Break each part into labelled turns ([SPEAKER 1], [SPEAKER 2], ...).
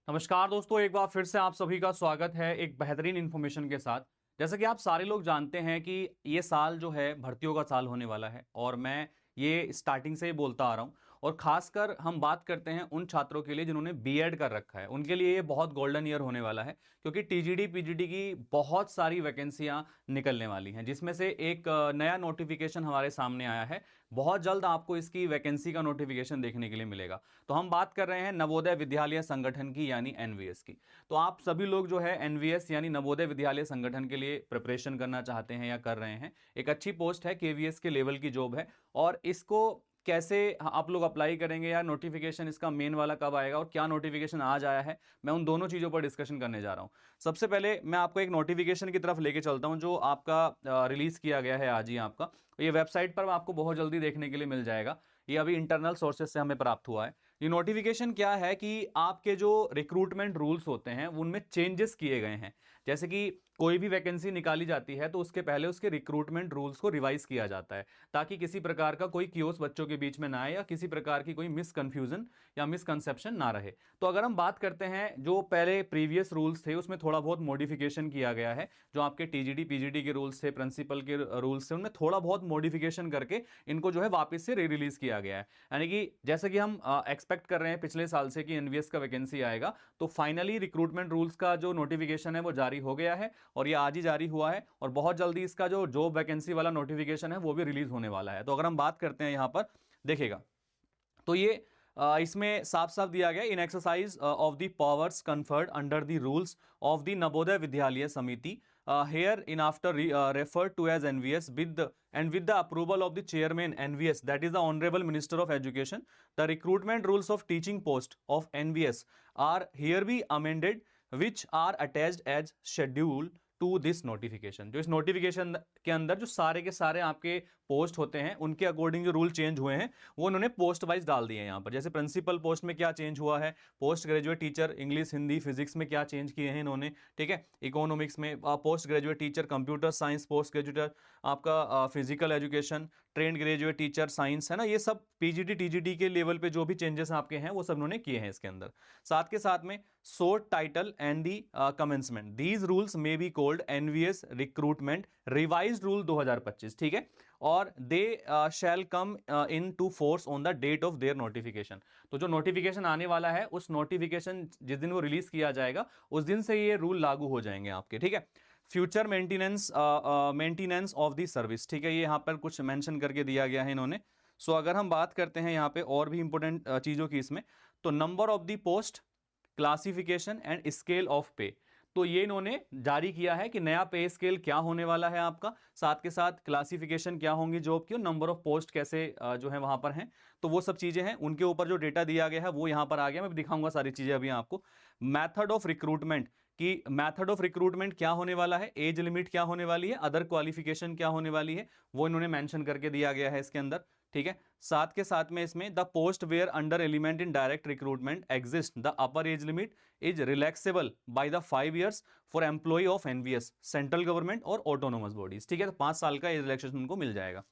[SPEAKER 1] नमस्कार दोस्तों, एक बार फिर से आप सभी का स्वागत है एक बेहतरीन इन्फॉर्मेशन के साथ। जैसा कि आप सारे लोग जानते हैं कि ये साल जो है भर्तियों का साल होने वाला है और मैं ये स्टार्टिंग से ही बोलता आ रहा हूँ। और खासकर हम बात करते हैं उन छात्रों के लिए जिन्होंने बीएड कर रखा है, उनके लिए ये बहुत गोल्डन ईयर होने वाला है क्योंकि टीजीडी पीजीडी की बहुत सारी वैकेंसियां निकलने वाली हैं, जिसमें से एक नया नोटिफिकेशन हमारे सामने आया है। बहुत जल्द आपको इसकी वैकेंसी का नोटिफिकेशन देखने के लिए मिलेगा। तो हम बात कर रहे हैं नवोदय विद्यालय संगठन की, यानी एनवीएस की। तो आप सभी लोग जो है एनवीएस यानी नवोदय विद्यालय संगठन के लिए प्रिपरेशन करना चाहते हैं या कर रहे हैं। एक अच्छी पोस्ट है, केवीएस के लेवल की जॉब है। और इसको कैसे आप लोग अप्लाई करेंगे या नोटिफिकेशन इसका मेन वाला कब आएगा और क्या नोटिफिकेशन आज आया है, मैं उन दोनों चीज़ों पर डिस्कशन करने जा रहा हूं। सबसे पहले मैं आपको एक नोटिफिकेशन की तरफ लेके चलता हूं जो आपका रिलीज किया गया है आज ही। आपका ये वेबसाइट पर आपको बहुत जल्दी देखने के लिए मिल जाएगा। ये अभी इंटरनल सोर्सेज से हमें प्राप्त हुआ है। ये नोटिफिकेशन क्या है कि आपके जो रिक्रूटमेंट रूल्स होते हैं उनमें चेंजेस किए गए हैं। जैसे कि कोई भी वैकेंसी निकाली जाती है तो उसके पहले उसके रिक्रूटमेंट रूल्स को रिवाइज किया जाता है, ताकि किसी प्रकार का कोई कियोस बच्चों के बीच में ना आए या किसी प्रकार की कोई मिसकंफ्यूजन या मिसकंसेप्शन ना रहे। तो अगर हम बात करते हैं जो पहले प्रीवियस रूल्स थे उसमें थोड़ा बहुत मॉडिफिकेशन किया गया है। जो आपके टीजीडी पीजीडी के रूल्स थे, प्रिंसिपल के रूल्स थे, उनमें थोड़ा बहुत मॉडिफिकेशन करके इनको जो है वापस से री रिलीज किया गया है। यानी कि जैसे कि हम एक्सपेक्ट कर रहे हैं पिछले साल से कि एनवीएस का वैकेंसी आएगा, तो फाइनली रिक्रूटमेंट रूल्स का जो नोटिफिकेशन है वो जारी हो गया है और ये आज ही जारी हुआ है। और बहुत जल्दी इसका जो जॉब वैकेंसी वाला नोटिफिकेशन है वो भी रिलीज होने वाला है। तो अगर हम बात करते हैं यहां पर देखिएगा, तो ये इसमें साफ साफ दिया गया, in exercise of the powers conferred under the rules of the Navodaya Vidyalaya Samiti here in after referred to as NVS with the approval of the chairman NVS, that is the honorable minister of education, the recruitment rules of teaching post of NVS are here be amended, which are attached as schedule to this notification. जो इस notification के अंदर जो सारे के सारे आपके post होते हैं उनके अकॉर्डिंग जो रूल चेंज हुए हैं वो उन्होंने पोस्ट वाइज डाल दिए हैं यहाँ पर। जैसे प्रिंसिपल पोस्ट में क्या चेंज हुआ है, post graduate teacher English Hindi physics में क्या चेंज किए हैं इन्होंने, ठीक है। इकोनॉमिक्स में post graduate teacher computer science, post graduate आपका physical education, trained graduate teacher science, है ना। ये सब पीजीडी टीजीडी के लेवल पे जो भी चेंजेस आपके हैं वो सब उन्होंने किए हैं इसके अंदर। साथ के साथ में short title and the commencement, these rules may be called NVS recruitment revised rule 2025, ठीक है। और they shall come into force on the date of their notification. तो जो नोटिफिकेशन आने वाला है उस नोटिफिकेशन जिस दिन वो रिलीज किया जाएगा उस दिन से ये रूल लागू हो जाएंगे आपके, ठीक है। Future maintenance of the service, ठीक है, ये यहां पर कुछ मेंशन करके दिया गया है इन्होंने। सो अगर हम बात करते हैं यहां पे और भी इंपॉर्टेंट चीजों की इसमें, तो number of the post, classification and scale of पे, तो ये इन्होंने जारी किया है कि नया पे स्केल क्या होने वाला है आपका, साथ के साथ क्लासिफिकेशन क्या होंगी जॉब की और नंबर ऑफ पोस्ट कैसे जो है वहां पर हैं। तो वो सब चीजें हैं, उनके ऊपर जो डेटा दिया गया है वो यहां पर आ गया। मैं दिखाऊंगा सारी चीजें अभी आपको। मैथड ऑफ रिक्रूटमेंट, कि मैथड ऑफ रिक्रूटमेंट क्या होने वाला है, एज लिमिट क्या होने वाली है, अदर क्वालिफिकेशन क्या होने वाली है, वो इन्होंने मेंशन करके दिया गया है इसके अंदर, ठीक है। साथ के साथ में इसमें the post where under element in direct recruitment exist the upper age limit is relaxable by the 5 years for employ of NVS, central government और ऑटोनोमस बॉडीज, ठीक है। तो 5 साल का एज रिलैक्सेशन उनको मिल जाएगा।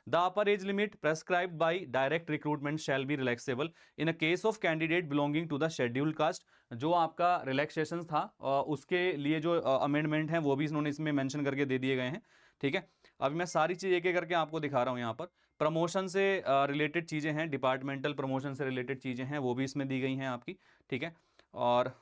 [SPEAKER 1] The upper age limit prescribed by direct recruitment shall be relaxable in a case of candidate belonging to the scheduled caste. जो आपका रिलैक्सेशन था उसके लिए जो अमेंडमेंट है वो भी इन्होंने इसमें मेंशन करके दे दिए गए हैं, ठीक है। अभी मैं सारी चीज एक एक करके आपको दिखा रहा हूं। यहाँ पर प्रमोशन से रिलेटेड चीजें हैं, डिपार्टमेंटल प्रमोशन से रिलेटेड चीजें हैं, वो भी इसमें दी गई हैं आपकी, ठीक है। और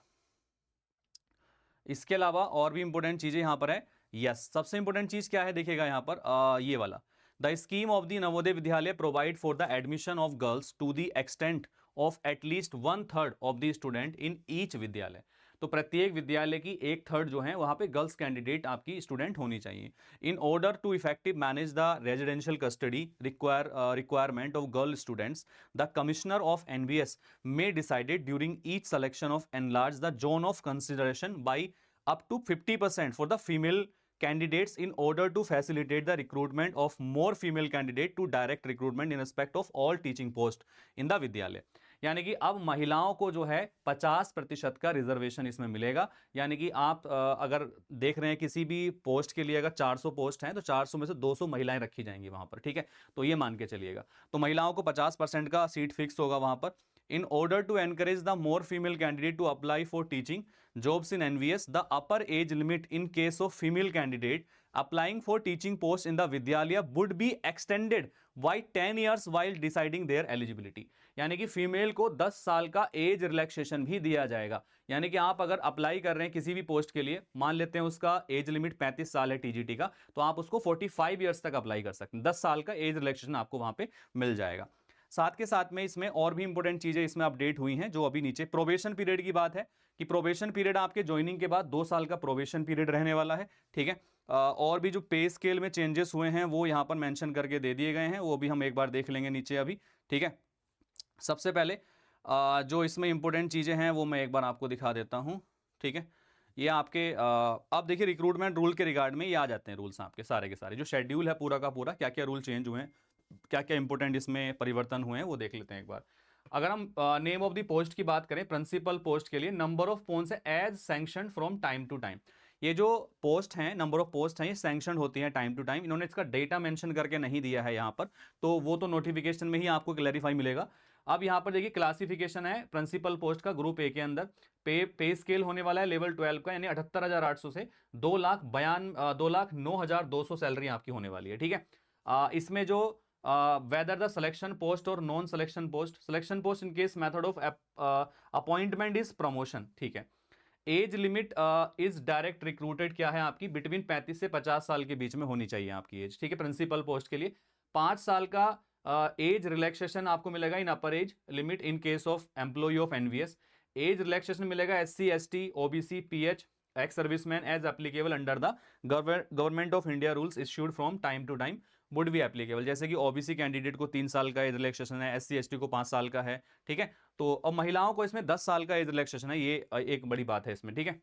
[SPEAKER 1] इसके अलावा और भी इंपॉर्टेंट चीजें यहां पर है। यस, सबसे इंपॉर्टेंट चीज क्या है देखिएगा यहां पर ये वाला, the scheme of the Navodaya Vidyalaya provide for the admission of girls to the extent of at least 1/3 of the student in each Vidyalaya. तो प्रत्येक विद्यालय की 1/3 जो है वहां पे गर्ल्स कैंडिडेट आपकी स्टूडेंट होनी चाहिए। In order to effective manage the residential custody requirement of girl students, the commissioner of NVS may decided during each selection of enlarge the zone of consideration by up to 50% for the female candidates in order to facilitate the recruitment of more female candidate to direct recruitment in respect of all teaching post in the विद्यालय। यानी कि अब महिलाओं को जो है 50% का reservation इसमें मिलेगा। यानी कि आप अगर देख रहे हैं किसी भी पोस्ट के लिए अगर 400 पोस्ट हैं तो 400 में से 200 महिलाएं रखी जाएंगी वहां पर, ठीक है। तो ये मान के चलिएगा, तो महिलाओं को 50% का सीट फिक्स होगा वहां पर। In order to encourage the more female candidate to apply for teaching jobs in NVS, the upper age limit in case of female candidate applying for teaching posts in the Vidyalaya would be extended by 10 years while deciding their eligibility. यानी कि female को 10 साल का age relaxation भी दिया जाएगा। यानी कि आप अगर अप्लाई कर रहे हैं किसी भी पोस्ट के लिए, मान लेते हैं उसका एज लिमिट 35 साल है टीजीटी का, तो आप उसको 45 ईयर्स तक अप्लाई कर सकते हैं। 10 साल का एज रिलैक्सेशन आपको वहां पे मिल जाएगा। साथ के साथ में इसमें और भी इंपॉर्टेंट चीजें इसमें अपडेट हुई हैं, जो अभी नीचे प्रोबेशन पीरियड की बात है कि प्रोबेशन पीरियड आपके ज्वाइनिंग के बाद 2 साल का प्रोबेशन पीरियड रहने वाला है। ठीक है, और भी जो पे स्केल में चेंजेस हुए हैं वो यहाँ पर मेंशन करके दे दिए गए हैं, वो भी हम एक बार देख लेंगे नीचे अभी। ठीक है, सबसे पहले जो इसमें इंपॉर्टेंट चीजें हैं वो मैं एक बार आपको दिखा देता हूँ। ठीक है, ये आपके अब देखिए रिक्रूटमेंट रूल के रिगार्ड में ये आ जाते हैं रूल्स आपके सारे के सारे, जो शेड्यूल है पूरा का पूरा, क्या क्या रूल चेंज हुए हैं, क्या क्या इंपॉर्टेंट इसमें परिवर्तन हुए हैं वो देख लेते हैं एक बार। अगर हम नेम ऑफ द पोस्ट की बात करें, प्रिंसिपल पोस्ट के लिए नंबर ऑफ पोस्ट है as sanction from time to time. ये जो पोस्ट हैं, नंबर ऑफ पोस्ट हैं, ये सैंक्शन होती हैं टाइम टू टाइम। इन्होंने इसका डेटा मेंशन करके नहीं दिया है यहाँ पर, तो वो तो नोटिफिकेशन में ही आपको क्लैरिफाई मिलेगा। अब यहाँ पर देखिए क्लासिफिकेशन है प्रिंसिपल पोस्ट का ग्रुप ए के अंदर। पे स्केल होने वाला है लेवल 12 का, यानी 78,800 से 2,09,200 सैलरी आपकी होने वाली है। ठीक है, इसमें जो वेदर द सिलेक्शन पोस्ट और non selection post in case method of appointment is promotion. ठीक है, as limit is direct recruited क्या है आपकी, बिटवीन 35 से 50 साल के बीच में होनी चाहिए आपकी एज। ठीक है, प्रिंसिपल पोस्ट के लिए 5 साल का एज रिलैक्सेशन आपको मिलेगा in upper age limit in case of employ of NVS. Age relaxation मिलेगा SC ST OBC PH ex serviceman as applicable under the government of India rules issued from time to time would be applicable. जैसे कि OBC candidate को 3 साल का age relaxation है, SC ST को 5 साल का है। ठीक है, तो अब महिलाओं को इसमें 10 साल का एज रिलैक्सेशन है, ये एक बड़ी बात है इसमें। ठीक है,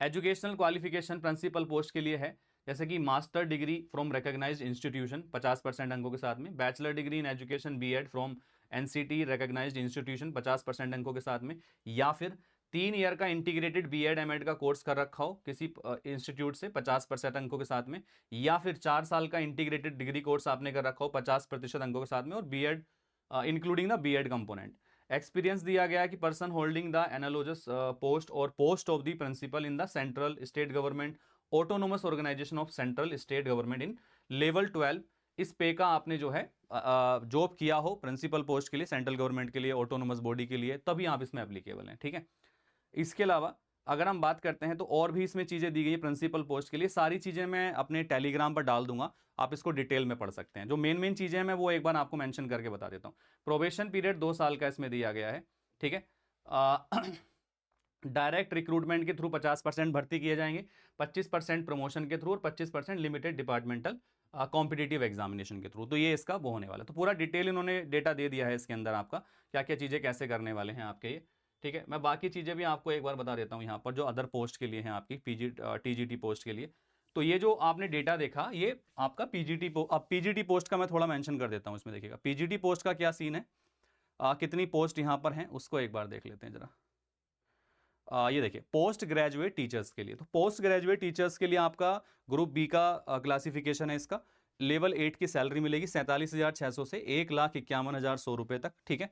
[SPEAKER 1] एजुकेशनल क्वालिफिकेशन प्रिंसिपल पोस्ट के लिए है, जैसे कि master degree from recognised institution 50% अंकों के साथ में, bachelor degree in education BEd from NCT recognised institution 50% अंकों के साथ में, या फिर 3 ईयर का इंटीग्रेटेड BEd MAd का कोर्स कर रखा हो किसी इंस्टीट्यूट से 50% अंकों के साथ में, या फिर 4 साल का इंटीग्रेटेड डिग्री कोर्स आपने कर रखा हो 50% अंकों के साथ में, और BEd including the BEd component. Experience दिया गया है कि person holding the analogous post और post of the principal in the central state government autonomous organisation of central state government in level 12, इस पे का आपने जो है जॉब किया हो प्रिंसिपल पोस्ट के लिए, सेंट्रल गवर्नमेंट के लिए, ऑटोनोमस बॉडी के लिए, तभी आप इसमें एप्लीकेबल हैं। ठीक है, इसके अलावा अगर हम बात करते हैं तो और भी इसमें चीज़ें दी गई है प्रिंसिपल पोस्ट के लिए, सारी चीज़ें मैं अपने टेलीग्राम पर डाल दूंगा, आप इसको डिटेल में पढ़ सकते हैं। जो मेन चीज़ें हैं मैं वो एक बार आपको मेंशन करके बता देता हूँ। प्रोबेशन पीरियड 2 साल का इसमें दिया गया है। ठीक है, डायरेक्ट रिक्रूटमेंट के थ्रू 50% भर्ती किए जाएंगे, 25% प्रमोशन के थ्रू और 25% लिमिटेड डिपार्टमेंटल कॉम्पिटिटिव एग्जामिनेशन के थ्रू। तो ये इसका वो होने वाला है। तो पूरा डिटेल इन्होंने डेटा दे दिया है इसके अंदर, आपका क्या क्या चीज़ें कैसे करने वाले हैं आपके ये। ठीक है, मैं बाकी चीज़ें भी आपको एक बार बता देता हूँ यहाँ पर, जो अदर पोस्ट के लिए हैं आपकी TGT पोस्ट के लिए। तो ये जो आपने डेटा देखा ये आपका PGT पोस्ट का मैं थोड़ा मेंशन कर देता हूँ इसमें। देखिएगा PGT पोस्ट का क्या सीन है, कितनी पोस्ट यहाँ पर हैं उसको एक बार देख लेते हैं जरा। ये देखिए पोस्ट ग्रेजुएट टीचर्स के लिए, तो पोस्ट ग्रेजुएट टीचर्स के लिए आपका ग्रुप बी का क्लासिफिकेशन है इसका। लेवल 8 की सैलरी मिलेगी 47,600 से 1,51,100 रुपये तक। ठीक है,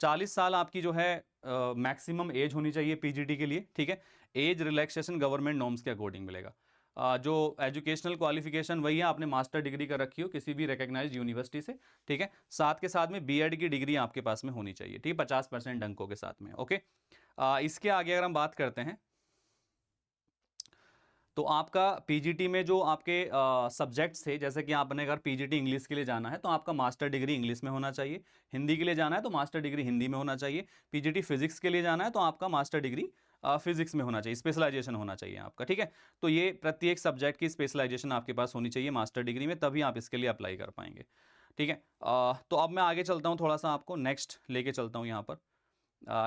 [SPEAKER 1] 40 साल आपकी जो है मैक्सिमम एज होनी चाहिए PGT के लिए। ठीक है, एज रिलैक्सेशन गवर्नमेंट नॉर्म्स के अकॉर्डिंग मिलेगा। जो एजुकेशनल क्वालिफिकेशन वही है, आपने मास्टर डिग्री कर रखी हो किसी भी रिकॉग्नाइज्ड यूनिवर्सिटी से। ठीक है, साथ के साथ में BEd की डिग्री आपके पास में होनी चाहिए। ठीक है, 50% अंकों के साथ में। ओके, इसके आगे अगर हम बात करते हैं तो आपका PGT में जो आपके सब्जेक्ट्स थे, जैसे कि आपने अगर PGT इंग्लिश के लिए जाना है तो आपका मास्टर डिग्री इंग्लिश में होना चाहिए, हिंदी के लिए जाना है तो मास्टर डिग्री हिंदी में होना चाहिए, PGT फिजिक्स के लिए जाना है तो आपका मास्टर डिग्री फिजिक्स में होना चाहिए, स्पेशलाइजेशन होना चाहिए आपका। ठीक है, तो ये प्रत्येक सब्जेक्ट की स्पेशलाइजेशन आपके पास होनी चाहिए मास्टर डिग्री में, तभी आप इसके लिए अप्लाई कर पाएंगे। ठीक है, तो अब मैं आगे चलता हूँ, थोड़ा सा आपको नेक्स्ट लेके चलता हूँ यहाँ पर।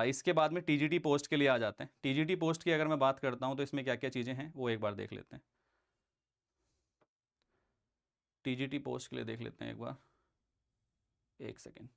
[SPEAKER 1] इसके बाद में TGT पोस्ट के लिए आ जाते हैं। TGT पोस्ट की अगर मैं बात करता हूं तो इसमें क्या क्या चीज़ें हैं वो एक बार देख लेते हैं। TGT पोस्ट के लिए देख लेते हैं एक बार, एक सेकेंड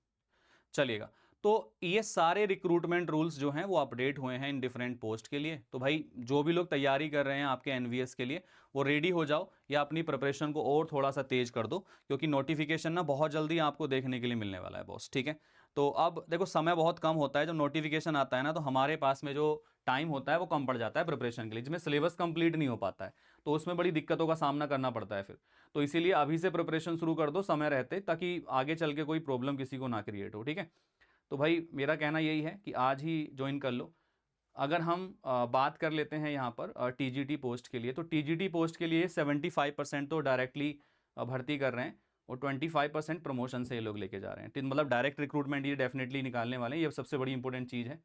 [SPEAKER 1] चलिएगा। तो ये सारे रिक्रूटमेंट रूल्स जो हैं वो अपडेट हुए हैं इन डिफरेंट पोस्ट के लिए। तो भाई जो भी लोग तैयारी कर रहे हैं आपके NVS के लिए, वो रेडी हो जाओ या अपनी प्रिपरेशन को और थोड़ा सा तेज कर दो, क्योंकि नोटिफिकेशन ना बहुत जल्दी आपको देखने के लिए मिलने वाला है बॉस। ठीक है, तो अब देखो समय बहुत कम होता है, जब नोटिफिकेशन आता है ना तो हमारे पास में जो टाइम होता है वो कम पड़ जाता है प्रिपरेशन के लिए, जिसमें सिलेबस कंप्लीट नहीं हो पाता है, तो उसमें बड़ी दिक्कतों का सामना करना पड़ता है फिर। तो इसीलिए अभी से प्रिपरेशन शुरू कर दो समय रहते, ताकि आगे चल के कोई प्रॉब्लम किसी को ना क्रिएट हो, ठीक है। तो भाई मेरा कहना यही है कि आज ही ज्वाइन कर लो। अगर हम बात कर लेते हैं यहाँ पर टीजीटी पोस्ट के लिए, तो टीजीटी पोस्ट के लिए 75% तो डायरेक्टली भर्ती कर रहे हैं और 25% प्रमोशन से ये लोग लेके जा रहे हैं, मतलब डायरेक्ट रिक्रूटमेंट ये डेफिनेटली निकालने वाले हैं, ये सबसे बड़ी इंपॉर्टेंट चीज़ है,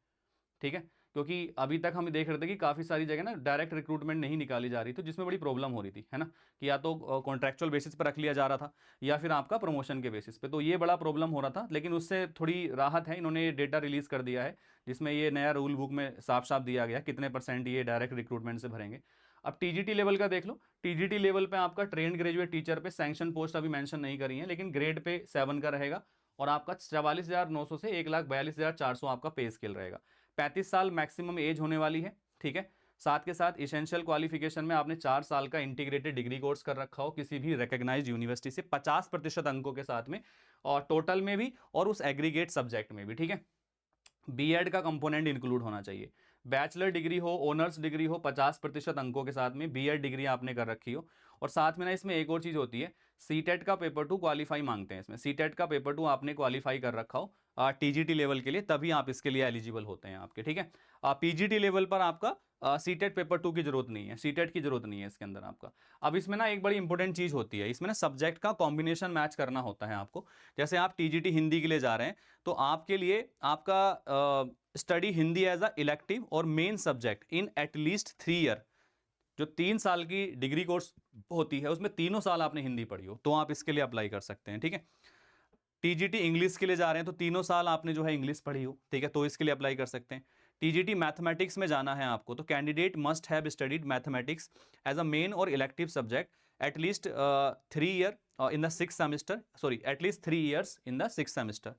[SPEAKER 1] ठीक है। क्योंकि अभी तक हम देख रहे थे कि काफ़ी सारी जगह ना डायरेक्ट रिक्रूटमेंट नहीं निकाली जा रही थी, जिसमें बड़ी प्रॉब्लम हो रही थी, है ना, कि या तो कॉन्ट्रैक्चुअल बेसिस पर रख लिया जा रहा था या फिर आपका प्रमोशन के बेसिस पे, तो ये बड़ा प्रॉब्लम हो रहा था। लेकिन उससे थोड़ी राहत है, इन्होंने ये डेटा रिलीज़ कर दिया है जिसमें ये नया रूल बुक में साफ साफ दिया गया कितने % ये डायरेक्ट रिक्रूटमेंट से भरेंगे। अब टीजीटी लेवल का देख लो, टीजीटी लेवल पे आपका ट्रेंड ग्रेजुएट टीचर पे सैंक्शन पोस्ट अभी मेंशन नहीं करी है, लेकिन ग्रेड पे 7 का रहेगा और आपका 44,900 से 1,42,400 आपका पे स्केल रहेगा। 35 साल मैक्सिमम एज होने वाली है, ठीक है। साथ के साथ इसेंशियल क्वालिफिकेशन में आपने 4 साल का इंटीग्रेटेड डिग्री कोर्स कर रखा हो किसी भी रिकॉग्नाइज्ड यूनिवर्सिटी से 50% अंकों के साथ में, और टोटल में भी और उस एग्रीगेट सब्जेक्ट में भी, ठीक है। बीएड का कंपोनेंट इंक्लूड होना चाहिए, बैचलर डिग्री हो, ऑनर्स डिग्री हो, 50% अंकों के साथ में बीएड डिग्री आपने कर रखी हो। और साथ में ना इसमें एक और चीज़ होती है, सीटेट का पेपर 2 क्वालिफाई मांगते हैं इसमें, सीटेट का पेपर 2 आपने क्वालिफाई कर रखा हो टीजीटी लेवल के लिए, तभी आप इसके लिए एलिजिबल होते हैं आपके, ठीक है। पीजीटी लेवल पर आपका सीटेट पेपर 2 की जरूरत नहीं है, सीटेट की जरूरत नहीं है इसके अंदर आपका। अब इसमें ना एक बड़ी इंपॉर्टेंट चीज़ होती है, इसमें ना सब्जेक्ट का कॉम्बिनेशन मैच करना होता है आपको। जैसे आप टीजीटी हिंदी के लिए जा रहे हैं तो आपके लिए आपका study Hindi as a elective और main subject in at least 3 year, जो 3 साल की डिग्री कोर्स होती है उसमें तीनों साल आपने हिंदी पढ़ी हो, तो आप इसके लिए अप्लाई कर सकते हैं, ठीक है। टीजीटी इंग्लिश के लिए जा रहे हैं तो तीनों साल आपने जो है इंग्लिश पढ़ी हो, ठीक है, तो इसके लिए अप्लाई कर सकते हैं। टीजीटी मैथमेटिक्स में जाना है आपको, तो candidate must have studied mathematics as a main और elective subject at least 3 year in the 6th semester, sorry at least 3 years in the 6th semester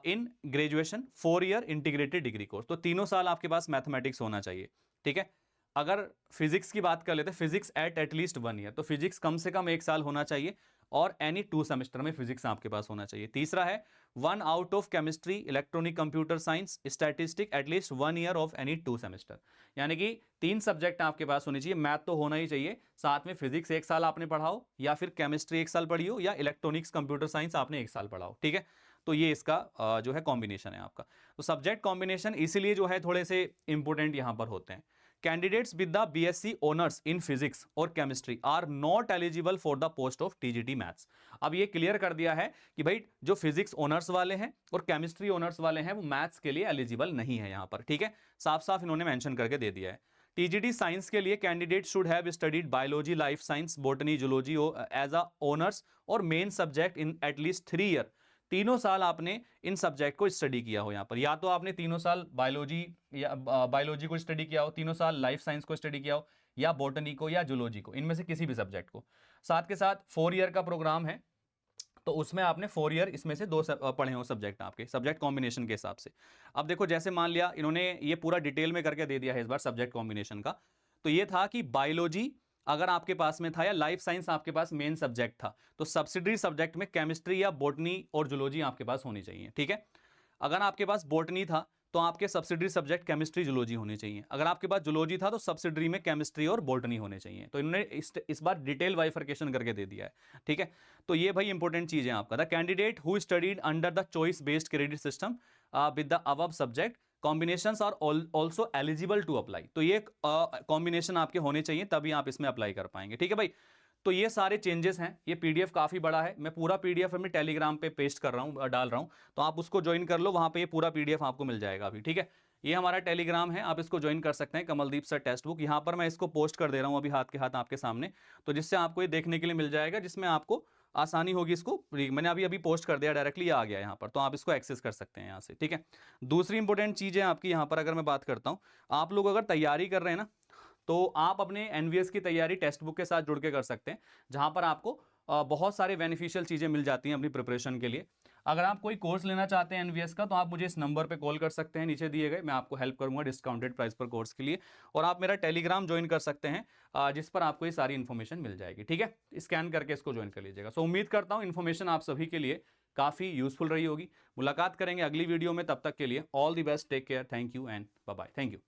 [SPEAKER 1] in graduation 4 year integrated degree course, तो तीनों साल आपके पास मैथमेटिक्स होना चाहिए, ठीक है। अगर फिजिक्स की बात कर लेते हैं, फिजिक्स एटलीस्ट 1 ईयर, तो फिजिक्स कम से कम 1 साल होना चाहिए और एनी 2 सेमेस्टर में फिजिक्स आपके पास होना चाहिए। तीसरा है 1 out of chemistry, electronic computer science, statistic at least 1 year of any 2 semester, यानी कि 3 सब्जेक्ट आपके पास होने चाहिए, मैथ तो होना ही चाहिए, साथ में फिजिक्स 1 साल आपने पढ़ाओ या फिर केमिस्ट्री 1 साल पढ़ी हो या इलेक्ट्रॉनिक्स कंप्यूटर साइंस आपने 1 साल पढ़ाओ, ठीक है। तो ये इसका जो है कॉम्बिनेशन है आपका। तो सब्जेक्ट कॉम्बिनेशन इसीलिए जो है थोड़े से इंपॉर्टेंट यहां पर होते हैं। Candidates with the BSc honours in physics और chemistry are not eligible for the post of TGT maths. अब ये क्लियर कर दिया है कि भाई जो फिजिक्स ऑनर्स वाले हैं और केमिस्ट्री ऑनर्स वाले हैं वो मैथ्स के लिए एलिजिबल नहीं है यहां पर, ठीक है, साफ साफ इन्होंने मेंशन करके दे दिया है। टीजीटी साइंस के लिए candidate should have studied biology, life science, botany, zoology as a honours और main subject in at least 3 year, तीनों साल आपने इन सब्जेक्ट को स्टडी किया हो यहाँ पर, या तो आपने तीनों साल बायोलॉजी या बायोलॉजी को स्टडी किया हो, तीनों साल लाइफ साइंस को स्टडी किया हो, या बॉटनी को या जूलॉजी को, इनमें से किसी भी सब्जेक्ट को। साथ के साथ 4 ईयर का प्रोग्राम है, तो उसमें आपने 4 ईयर इसमें से 2 पढ़े हो सब्जेक्ट आपके सब्जेक्ट कॉम्बिनेशन के हिसाब से। अब देखो जैसे मान लिया इन्होंने ये पूरा डिटेल में करके दे दिया है इस बार सब्जेक्ट कॉम्बिनेशन का, तो ये था कि बायोलॉजी अगर आपके पास में था या लाइफ साइंस आपके पास मेन सब्जेक्ट था, तो सब्सिडरी सब्जेक्ट में केमिस्ट्री या बॉटनी और जूलॉजी आपके पास होनी चाहिए, ठीक है। अगर आपके पास बॉटनी था तो आपके सब्सिडरी सब्जेक्ट केमिस्ट्री, जूलॉजी होने चाहिए। अगर आपके पास जूलॉजी था तो सब्सिडरी में केमिस्ट्री और बॉटनी होने चाहिए। तो इन्होंने इस बार डिटेल बाइफर्केशन करके दे दिया है, ठीक है। तो ये भाई इंपॉर्टेंट चीज है आपका। The candidate who studied under the choice based credit system with the above subject combinations are also eligible to apply. तो ये कॉम्बिनेशन आपके होने चाहिए तभी आप इसमें अप्लाई कर पाएंगे, ठीक है भाई। तो ये सारे चेंजेस हैं। ये पीडीएफ काफ़ी बड़ा है, मैं पूरा पीडीएफ में टेलीग्राम पे पेस्ट कर रहा हूँ, डाल रहा हूँ, तो आप उसको ज्वाइन कर लो, वहाँ पे ये पूरा पीडीएफ आपको मिल जाएगा अभी, ठीक है। ये हमारा टेलीग्राम है, आप इसको ज्वाइन कर सकते हैं, कमलदीप सर टेक्स्ट बुक। यहाँ पर मैं इसको पोस्ट कर दे रहा हूँ अभी हाथ के हाथ आपके सामने, तो जिससे आपको ये देखने के लिए मिल जाएगा, जिसमें आपको आसानी होगी इसको। मैंने अभी अभी पोस्ट कर दिया, डायरेक्टली आ गया यहाँ पर, तो आप इसको एक्सेस कर सकते हैं यहाँ से, ठीक है। दूसरी इंपॉर्टेंट चीज़ है आपकी यहाँ पर, अगर मैं बात करता हूँ, आप लोग अगर तैयारी कर रहे हैं ना, तो आप अपने एनवीएस की तैयारी टेक्स्ट बुक के साथ जुड़ के कर सकते हैं, जहां पर आपको बहुत सारे बेनिफिशियल चीज़ें मिल जाती हैं अपनी प्रिपरेशन के लिए। अगर आप कोई कोर्स लेना चाहते हैं एनवीएस का, तो आप मुझे इस नंबर पे कॉल कर सकते हैं, नीचे दिए गए, मैं आपको हेल्प करूंगा डिस्काउंटेड प्राइस पर कोर्स के लिए। और आप मेरा टेलीग्राम ज्वाइन कर सकते हैं, जिस पर आपको ये सारी इन्फॉर्मेशन मिल जाएगी, ठीक है। स्कैन करके इसको ज्वाइन कर लीजिएगा। सो उम्मीद करता हूँ इन्फॉर्मेशन आप सभी के लिए काफ़ी यूजफुल रही होगी। मुलाकात करेंगे अगली वीडियो में, तब तक के लिए all the best, take care, thank you and bye bye. Thank you.